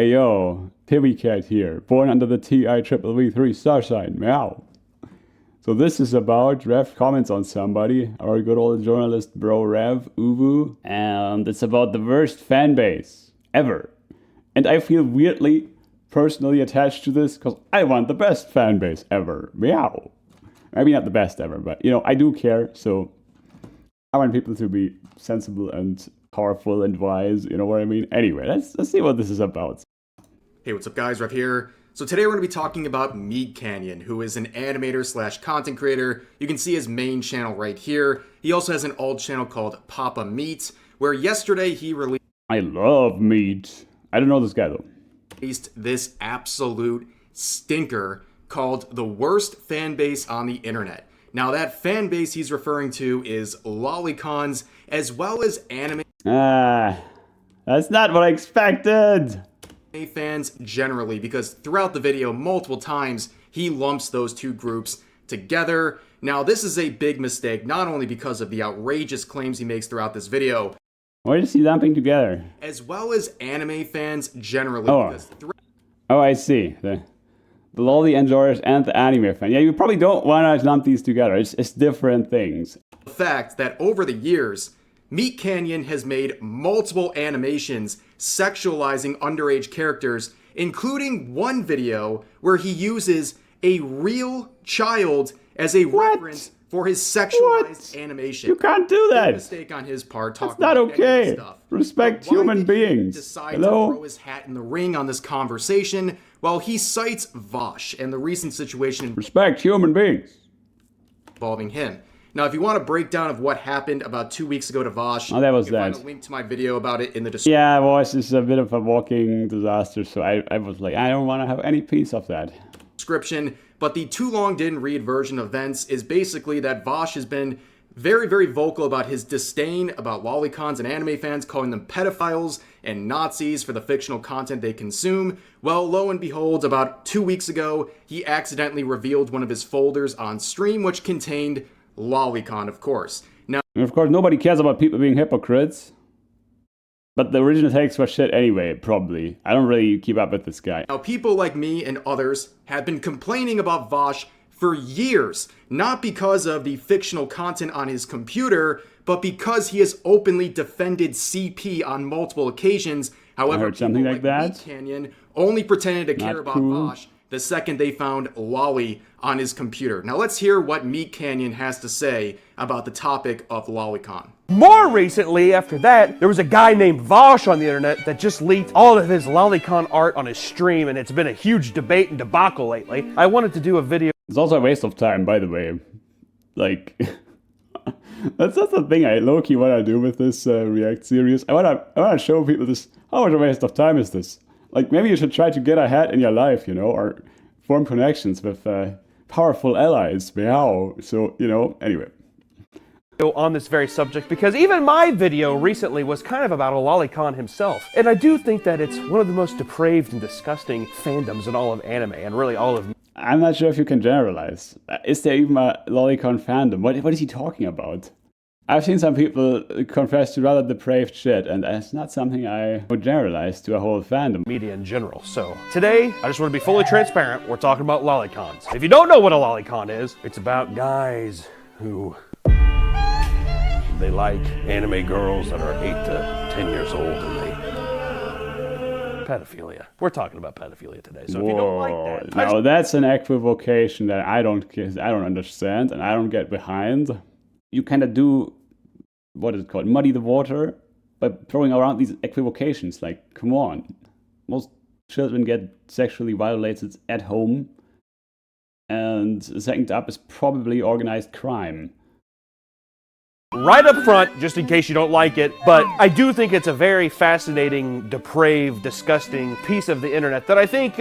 Hey yo, TivvyCat here, born under the TIVV3 star sign, meow. So this is about Rev comments on somebody, our good old journalist bro Rev, Uwu, and it's about the worst fan base ever. And I feel weirdly, personally attached to this, because I want the best fan base ever, meow. Maybe not the best ever, but you know, I do care, so I want people to be sensible and powerful and wise, you know what I mean? Anyway, let's see what this is about. Hey, what's up guys, Rev here. So today we're going to be talking about Meat Canyon, who is an animator slash content creator. You can see his main channel right here. He also has an alt channel called Papa Meat, where yesterday he released... I love meat. I don't know this guy though. This absolute stinker called the worst fan base on the internet. Now that fan base he's referring to is Lolicons, as well as anime... That's not what I expected! Fans generally, because throughout the video multiple times he lumps those two groups together. Now this is a big mistake, not only because of the outrageous claims he makes throughout this video, why is he lumping together? As well as anime fans generally. Oh, I see. The lolly enjoyers and the anime fan. Yeah, you probably don't want to lump these together. It's different things. The fact that over the years, Meat Canyon has made multiple animations sexualizing underage characters, including one video where he uses a real child as a reference for his sexualized animation. You can't do that. Big mistake on his part. That's not okay. Stuff. Respect human beings. Decide to throw his hat in the ring on this conversation. Well, he cites Vosh and the recent situation. Respect human beings. Involving him. Now, if you want a breakdown of what happened about 2 weeks ago to Vosh, that was you can find a link to my video about it in the description. Yeah, Vosh is a bit of a walking disaster, so I was like, I don't want to have any piece of that. But the too long didn't read version of events is basically that Vosh has been very, very vocal about his disdain about lolicons and anime fans, calling them pedophiles and Nazis for the fictional content they consume. Well, lo and behold, about 2 weeks ago, he accidentally revealed one of his folders on stream, which contained Lolicon, of course. Now, of course, nobody cares about people being hypocrites. But the original takes were shit anyway, probably. I don't really keep up with this guy. Now, people like me and others have been complaining about Vosh for years, not because of the fictional content on his computer, but because he has openly defended CP on multiple occasions. However, I heard something like that. Meat Canyon only pretended to care about Vosh the second they found Lolly on his computer. Now let's hear what Meat Canyon has to say about the topic of Lolicon. More recently, after that, there was a guy named Vosh on the internet that just leaked all of his Lolicon art on his stream, and it's been a huge debate and debacle lately. I wanted to do a video. It's also a waste of time, by the way. Like, that's the thing I low-key want to do with this React series. I want to show people this. How much a waste of time is this? Like, maybe you should try to get ahead in your life, you know, or form connections with powerful allies. Meow. So, you know, anyway. On this very subject, because even my video recently was kind of about a lolicon himself. And I do think that it's one of the most depraved and disgusting fandoms in all of anime, and really all of... I'm not sure if you can generalize. Is there even a lolicon fandom? What is he talking about? I've seen some people confess to rather depraved shit, and that's not something I would generalize to a whole fandom. Media in general. So today, I just want to be fully transparent. We're talking about lolicons. If you don't know what a lolicon is, it's about guys who... they like anime girls that are 8 to 10 years old, and they... pedophilia. We're talking about pedophilia today, so if you don't like that... Now that's an equivocation that I don't understand, and I don't get behind. You kind of do... what is it called? Muddy the water by throwing around these equivocations. Like, come on. Most children get sexually violated at home. And second up is probably organized crime. Right up front, just in case you don't like it, but I do think it's a very fascinating, depraved, disgusting piece of the internet that I think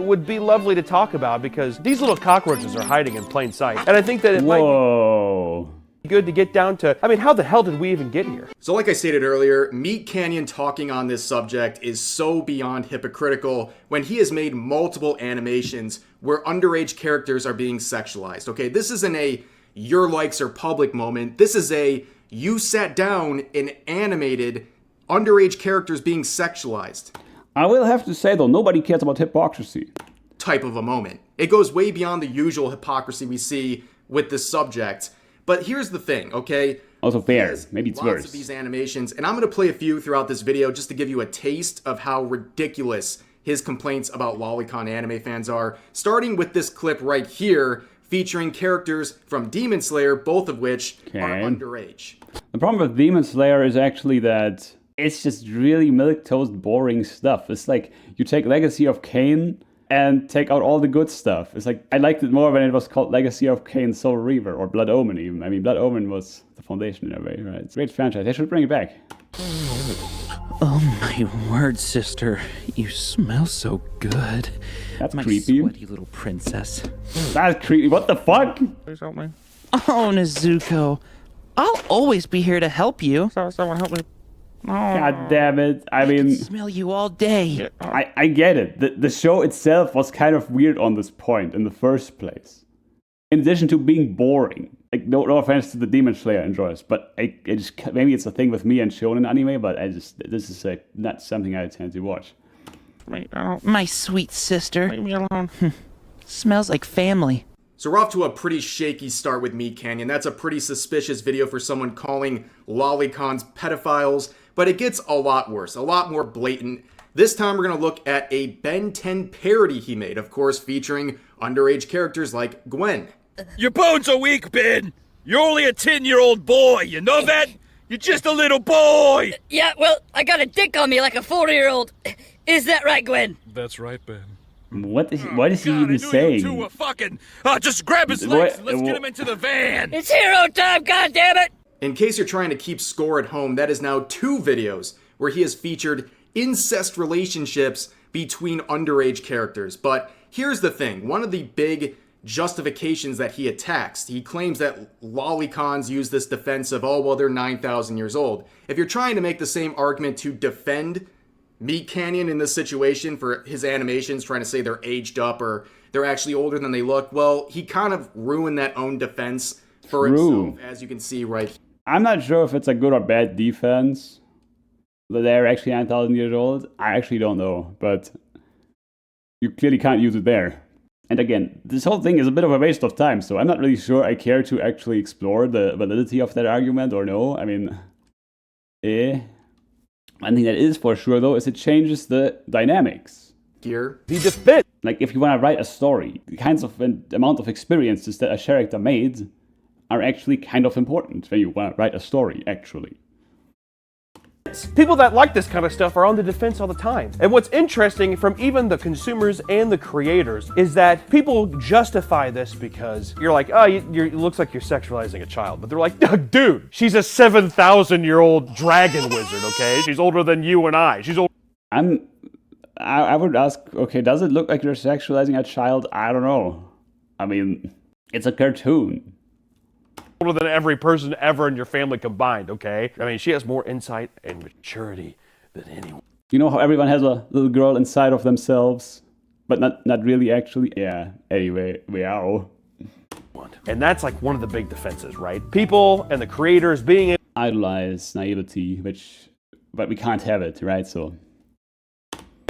would be lovely to talk about, because these little cockroaches are hiding in plain sight. And I think that it might be good to get down to, I mean, how the hell did we even get here? So like I stated earlier, Meat Canyon talking on this subject is so beyond hypocritical when he has made multiple animations where underage characters are being sexualized. Okay, this isn't a your likes are public moment. This is a you sat down and animated underage characters being sexualized. I will have to say though, nobody cares about hypocrisy. Type of a moment. It goes way beyond the usual hypocrisy we see with this subject. But here's the thing, okay? Also fair, maybe it's lots worse. Of these animations, and I'm going to play a few throughout this video just to give you a taste of how ridiculous his complaints about Lolicon anime fans are, starting with this clip right here, featuring characters from Demon Slayer, both of which are underage. The problem with Demon Slayer is actually that it's just really milquetoast boring stuff. It's like you take Legacy of Kain and take out all the good stuff. It's like, I liked it more when it was called Legacy of Kain Soul Reaver, or Blood Omen even. I mean, Blood Omen was the foundation in a way, right? It's a great franchise. They should bring it back. Oh my word, sister. You smell so good. That's my creepy. Sweaty little princess. That's creepy. What the fuck? Please help me. Oh, Nezuko. I'll always be here to help you. Someone help me. God damn it. I mean, Smell you all day. I get it. The show itself was kind of weird on this point in the first place. In addition to being boring. Like, no offense to the Demon Slayer enjoyers, but I just, maybe it's a thing with me and shonen anime, but this is not something I tend to watch. My sweet sister. Leave me alone. Smells like family. So we're off to a pretty shaky start with Meat Canyon. That's a pretty suspicious video for someone calling Lolicons pedophiles, but it gets a lot worse, a lot more blatant. This time we're going to look at a Ben 10 parody he made, of course featuring underage characters like Gwen. Your bones are weak, Ben. You're only a 10-year-old boy, you know that? You're just a little boy! Yeah, well, I got a dick on me like a 40-year-old. Is that right, Gwen? That's right, Ben. What is he even I knew saying? You two were fucking... just grab his legs and let's get him into the van! It's hero time, goddammit! In case you're trying to keep score at home, that is now 2 videos where he has featured incest relationships between underage characters. But here's the thing, one of the big justifications that he attacks, he claims that lolicons use this defense of, oh, well, they're 9,000 years old. If you're trying to make the same argument to defend Meat Canyon in this situation for his animations, trying to say they're aged up or they're actually older than they look, well, he kind of ruined that own defense for himself, as you can see right here. I'm not sure if it's a good or bad defense that they're actually 9,000 years old. I actually don't know, but you clearly can't use it there. And again, this whole thing is a bit of a waste of time, so I'm not really sure I care to actually explore the validity of that argument or no. I mean, One thing that is for sure, though, is it changes the dynamics. Here. The defense. Like, if you want to write a story, the kinds of amount of experiences that a character made are actually kind of important when you want to write a story, actually. People that like this kind of stuff are on the defense all the time. And what's interesting from even the consumers and the creators is that people justify this because you're like, oh, it looks like you're sexualizing a child. But they're like, dude, she's a 7,000-year-old dragon wizard, okay? She's older than you and I. She's old. I would ask, okay, does it look like you're sexualizing a child? I don't know. I mean, it's a cartoon. Older than every person ever in your family combined, okay? I mean, she has more insight and maturity than anyone. You know how everyone has a little girl inside of themselves, but not really actually? Yeah, anyway, meow. And that's like one of the big defenses, right? People and the creators being idolize naivety, but we can't have it, right? So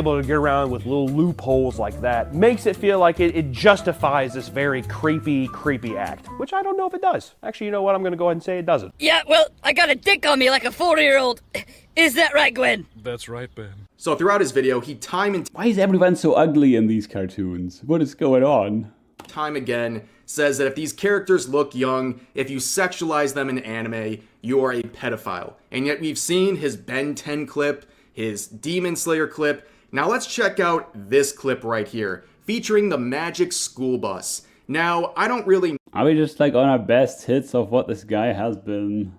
able to get around with little loopholes like that makes it feel like it justifies this very creepy act, which I don't know if it does. Actually, you know what? I'm going to go ahead and say it doesn't. Yeah, well, I got a dick on me like a 40-year-old. Is that right, Gwen? That's right, Ben. So throughout his video, he time and why is everyone so ugly in these cartoons? What is going on? Time again says that if these characters look young, if you sexualize them in anime, you are a pedophile. And yet we've seen his Ben 10 clip, his Demon Slayer clip. Now let's check out this clip right here, featuring the Magic School Bus. Now, I don't really... Are we just like on our best hits of what this guy has been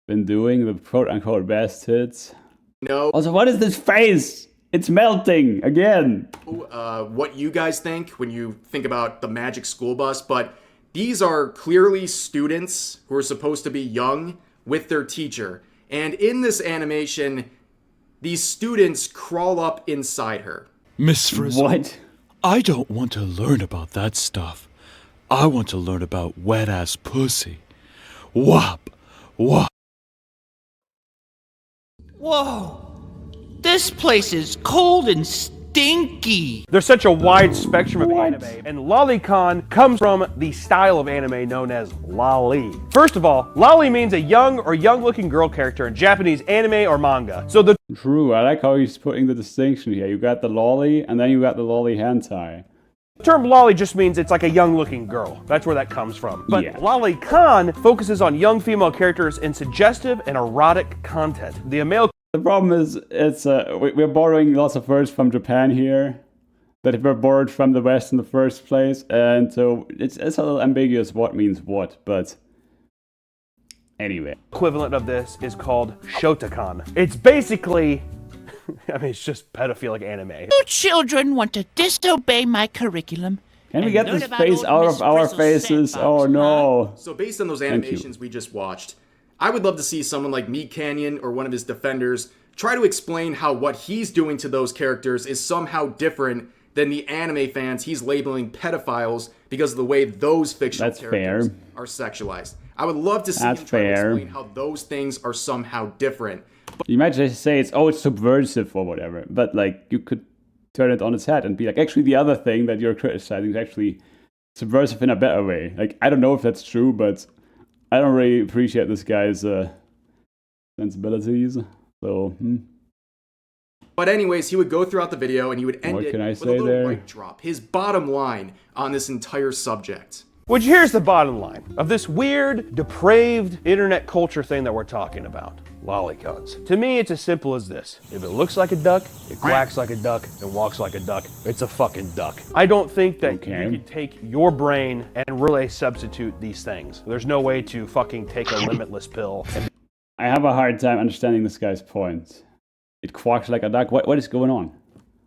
doing, the quote-unquote best hits? No. Also, what is this face? It's melting, again. What you guys think when you think about the Magic School Bus, but these are clearly students who are supposed to be young with their teacher. And in this animation, these students crawl up inside her. Miss Frizzle. What? I don't want to learn about that stuff. I want to learn about wet-ass pussy. Wop, wop. Whoa! This place is cold and stinky. There's such a wide spectrum of anime, and Lolicon comes from the style of anime known as loli. First of all, loli means a young or young-looking girl character in Japanese anime or manga. So the True, I like how he's putting the distinction here. You got the lolly, and then you got the lolly hentai. term loli just means it's like a young-looking girl. That's where that comes from. But Yeah. Lolicon focuses on young female characters in suggestive and erotic content. The male The problem is, we're borrowing lots of words from Japan here that were borrowed from the West in the first place, and so it's a little ambiguous what means what, but anyway. equivalent of this is called Shotokan. It's basically, I mean, it's just pedophilic anime. You children want to disobey my curriculum. Can we And get learn this about face old out Miss of our Bristle's faces? sandbox, Oh no. So based on those you. animations we just watched, I would love to see someone like Meat Canyon or one of his defenders try to explain how what he's doing to those characters is somehow different than the anime fans he's labeling pedophiles because of the way those fictional That's characters fair. are sexualized. I would love to see That's him try fair. to explain how those things are somehow different. You might just say it's subversive or whatever, but like you could turn it on its head and be like, actually the other thing that you're criticizing is actually subversive in a better way. Like, I don't know if that's true, but I don't really appreciate this guy's sensibilities. So, But anyways, he would go throughout the video and he would end What it can I with a say little there? mic drop. His bottom line on this entire subject. Which here's the bottom line of this weird, depraved internet culture thing that we're talking about. Lolicons. To me, it's as simple as this. If it looks like a duck, it quacks like a duck, and walks like a duck, it's a fucking duck. I don't think that Okay. you could take your brain and really substitute these things. There's no way to fucking take a limitless pill and I have a hard time understanding this guy's point. It quacks like a duck. What is going on?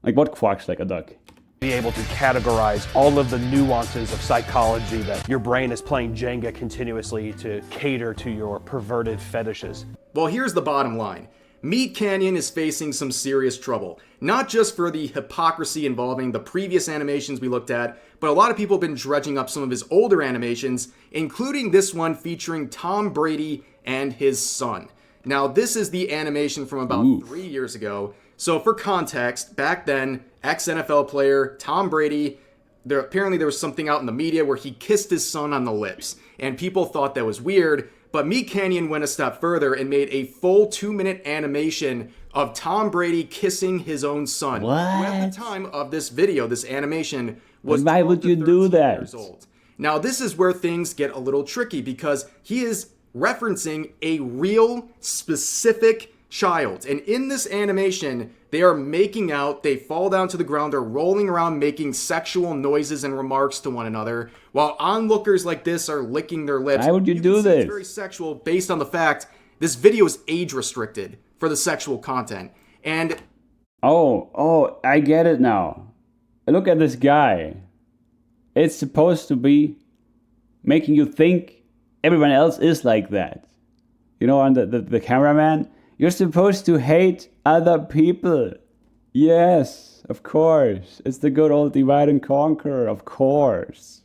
Like, what quacks like a duck? be able to categorize all of the nuances of psychology that your brain is playing Jenga continuously to cater to your perverted fetishes. Well, here's the bottom line. Meat Canyon is facing some serious trouble, not just for the hypocrisy involving the previous animations we looked at, but a lot of people have been dredging up some of his older animations, including this one featuring Tom Brady and his son. Now, this is the animation from about 3 years ago. So for context, back then, ex-NFL player Tom Brady, apparently there was something out in the media where he kissed his son on the lips, and people thought that was weird. But Meat Canyon went a step further and made a full 2-minute animation of Tom Brady kissing his own son. Who at the time of this video, this animation, was Why would 12 to you do 13 that? years old. Now this is where things get a little tricky because he is referencing a real specific child. And in this animation, they are making out, they fall down to the ground, they're rolling around making sexual noises and remarks to one another, while onlookers like this are licking their lips. Why would you do can see this? It's very sexual based on the fact this video is age restricted for the sexual content. And Oh, I get it now. Look at this guy. It's supposed to be making you think everyone else is like that. You know, and the cameraman, you're supposed to hate other people. Yes, of course. It's the good old divide and conquer, of course.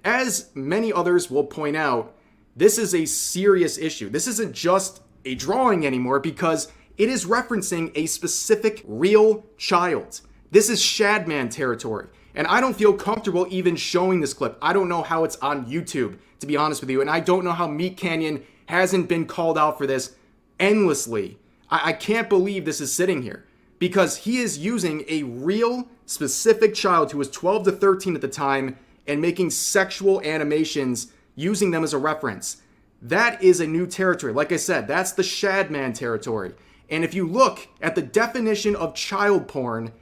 as many others will point out, this is a serious issue. This isn't just a drawing anymore because it is referencing a specific real child. This is Shadman territory. And I don't feel comfortable even showing this clip. I don't know how it's on YouTube, to be honest with you. And I don't know how Meat Canyon hasn't been called out for this endlessly. I can't believe this is sitting here because he is using a real specific child who was 12 to 13 at the time and making sexual animations using them as a reference. That is a new territory. Like I said, that's the Shadman territory. And if you look at the definition of child porn,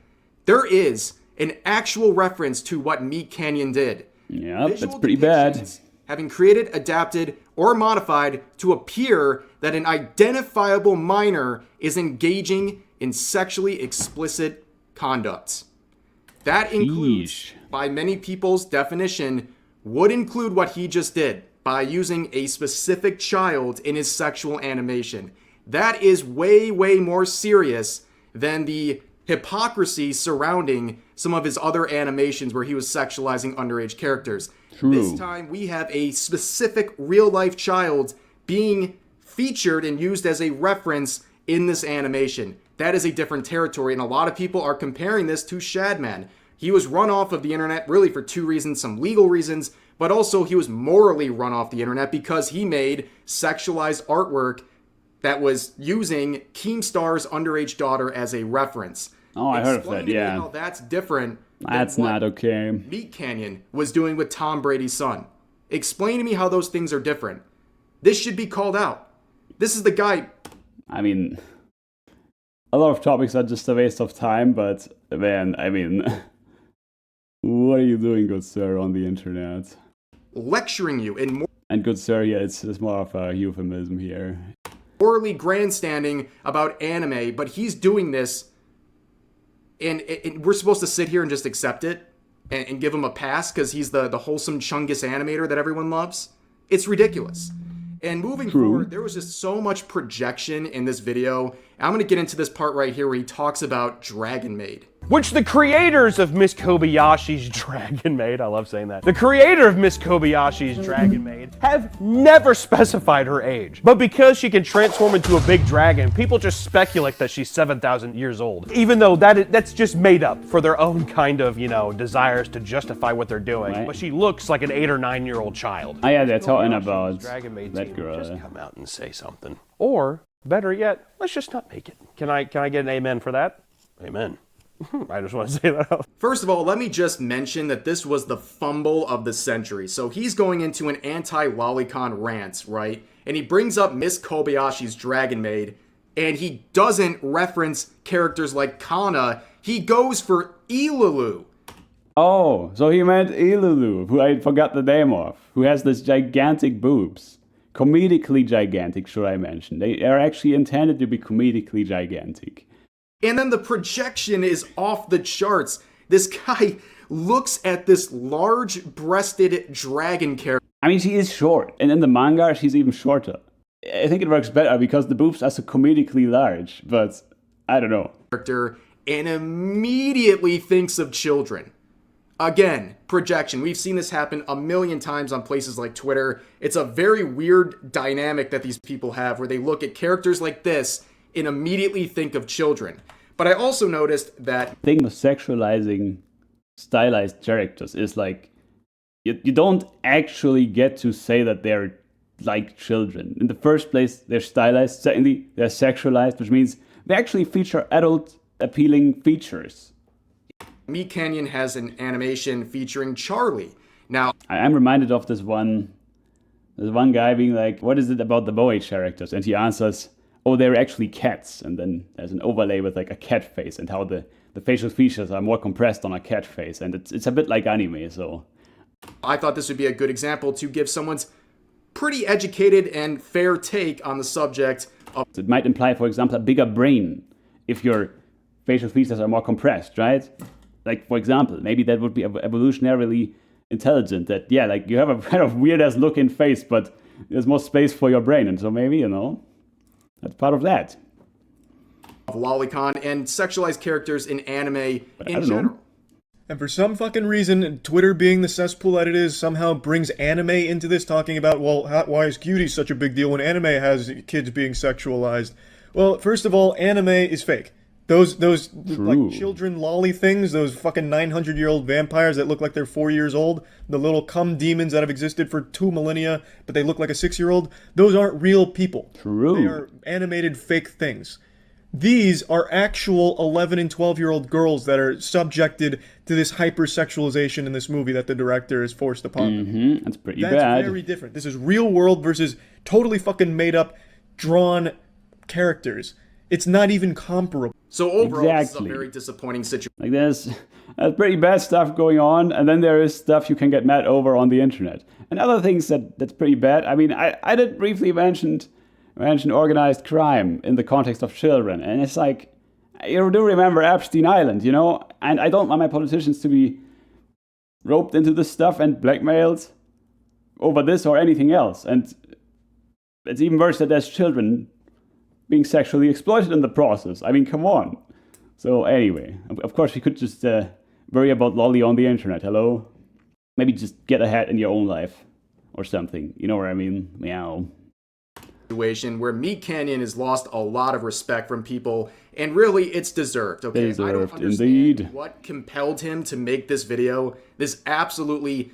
there is an actual reference to what Meat Canyon did. Yep, Visual that's pretty bad. depictions having created, adapted, or modified to appear that an identifiable minor is engaging in sexually explicit conduct. That includes, Yeesh. by many people's definition, would include what he just did by using a specific child in his sexual animation. That is way, way more serious than the hypocrisy surrounding some of his other animations where he was sexualizing underage characters. True. This time we have a specific real-life child being featured and used as a reference in this animation. that is a different territory, and a lot of people are comparing this to Shadman. He was run off of the internet really for two reasons, some legal reasons, but also he was morally run off the internet because he made sexualized artwork that was using Keemstar's underage daughter as a reference. Oh, I heard of Explain that, to me yeah. how that's different That's than what not okay. Meat Canyon was doing with Tom Brady's son. Explain to me how those things are different. This should be called out. This is the guy. I mean, a lot of topics are just a waste of time, but man, I mean, what are you doing, good sir, on the internet? Lecturing you in And good sir, yeah, it's more of a euphemism here. morally grandstanding about anime, but he's doing this, and we're supposed to sit here and just accept it and give him a pass because he's the wholesome Chungus animator that everyone loves. It's ridiculous. And moving forward, there was just so much projection in this video. I'm going to get into this part right here where he talks about Dragon Maid. Which the creators of Miss Kobayashi's Dragon Maid, I love saying that, the creator of Miss Kobayashi's Dragon Maid have never specified her age. But because she can transform into a big dragon, people just speculate that she's 7,000 years old. Even though that's just made up for their own kind of, desires to justify what they're doing. Right. But she looks like an 8 or 9 year old child. Oh yeah, they're talking Kobayashi's about Dragon Maid that team, girl. just come out and say something. Or, better yet, let's just not make it. Can I get an amen for that? Amen. I just want to say that. First of all, let me just mention that this was the fumble of the century. So he's going into an anti-Lolicon rant, right? And he brings up Miss Kobayashi's Dragon Maid, and he doesn't reference characters like Kana. He goes for Ilulu. Oh, so he meant Ilulu, who I forgot the name of, who has this gigantic boobs. Comedically gigantic, should I mention. They are actually intended to be comedically gigantic. And then the projection is off the charts. This guy looks at this large-breasted dragon character. I mean, she is short, and in the manga, she's even shorter. I think it works better because the boobs are so comedically large, but I don't know. And immediately thinks of children. Again, projection. We've seen this happen a million times on places like Twitter. It's a very weird dynamic that these people have where they look at characters like this and immediately think of children. But I also noticed that The thing with sexualizing stylized characters is like, you don't actually get to say that they're like children. In the first place, they're stylized. Secondly, they're sexualized, which means they actually feature adult appealing features. Meat Canyon has an animation featuring Charlie. Now, I'm reminded of this one. There's one guy being like, what is it about the Boei characters? And he answers, oh, they're actually cats. And then there's an overlay with like a cat face and how the facial features are more compressed on a cat face. And it's a bit like anime, so. I thought this would be a good example to give someone's pretty educated and fair take on the subject of It might imply, for example, a bigger brain if your facial features are more compressed, right? Like, for example, maybe that would be evolutionarily intelligent. That, yeah, like you have a kind of weird-ass looking face, but there's more space for your brain. And so maybe, that's part of that. Lolicon and sexualized characters in anime I in don't general. know. And for some fucking reason, Twitter being the cesspool that it is somehow brings anime into this, talking about, well, why is cutie such a big deal when anime has kids being sexualized? Well, first of all, anime is fake. Those like children lolly things, those fucking 900-year-old vampires that look like they're 4 years old, the little cum demons that have existed for 2 millennia, but they look like a 6-year-old, those aren't real people. True. They are animated fake things. These are actual 11 and 12-year-old girls that are subjected to this hypersexualization in this movie that the director has forced upon them. That's pretty That's bad. very different. This is real world versus totally fucking made up, drawn characters. It's not even comparable. So overall, this is a Exactly. very disappointing situation. Like there's pretty bad stuff going on, and then there is stuff you can get mad over on the internet. And other things that's pretty bad. I mean, I did briefly mention organized crime in the context of children, and it's like, you do remember Epstein Island, and I don't want my politicians to be roped into this stuff and blackmailed over this or anything else. And it's even worse that there's children being sexually exploited in the process. I mean, come on. So anyway, of course we could just worry about lolly on the internet, hello? Maybe just get ahead in your own life or something, you know what I mean? Meow. situation where Meat Canyon has lost a lot of respect from people, and really it's deserved. Okay, I don't Deserved, understand indeed. what compelled him to make this video. This absolutely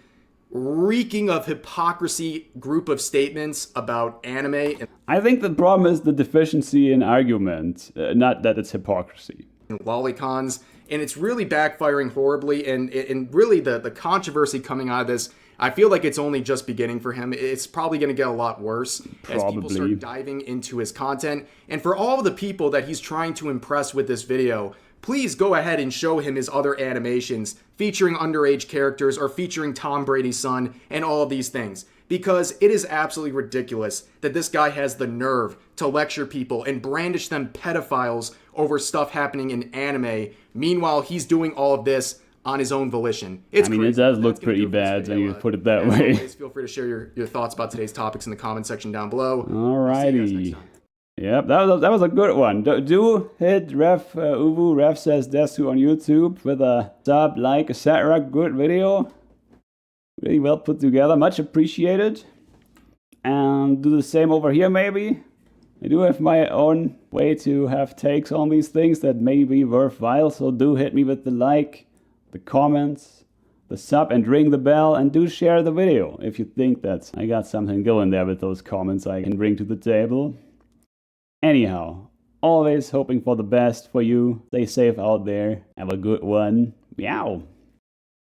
reeking of hypocrisy group of statements about anime I think the problem is the deficiency in argument, not that it's hypocrisy. and lolicons, and it's really backfiring horribly, and really the controversy coming out of this, I feel like it's only just beginning for him. It's probably going to get a lot worse as people Probably. start diving into his content. And for all of the people that he's trying to impress with this video, please go ahead and show him his other animations featuring underage characters or featuring Tom Brady's son and all of these things. Because it is absolutely ridiculous that this guy has the nerve to lecture people and brandish them pedophiles over stuff happening in anime. Meanwhile, he's doing all of this on his own volition. It's I mean, crazy. it does That's look gonna pretty do it for this bad when video. you put it that As way. always, feel free to share your thoughts about today's topics in the comment section down below. See you guys next Alrighty. time. Yep, that was a good one. Do hit Ref Uvu Ref Says Desu on YouTube with a sub, like, etc. Good video. Really well put together. Much appreciated. And do the same over here maybe. I do have my own way to have takes on these things that may be worthwhile. So do hit me with the like, the comments, the sub, and ring the bell, and do share the video if you think that I got something going there with those comments I can bring to the table. Anyhow, always hoping for the best for you. Stay safe out there. Have a good one. Meow.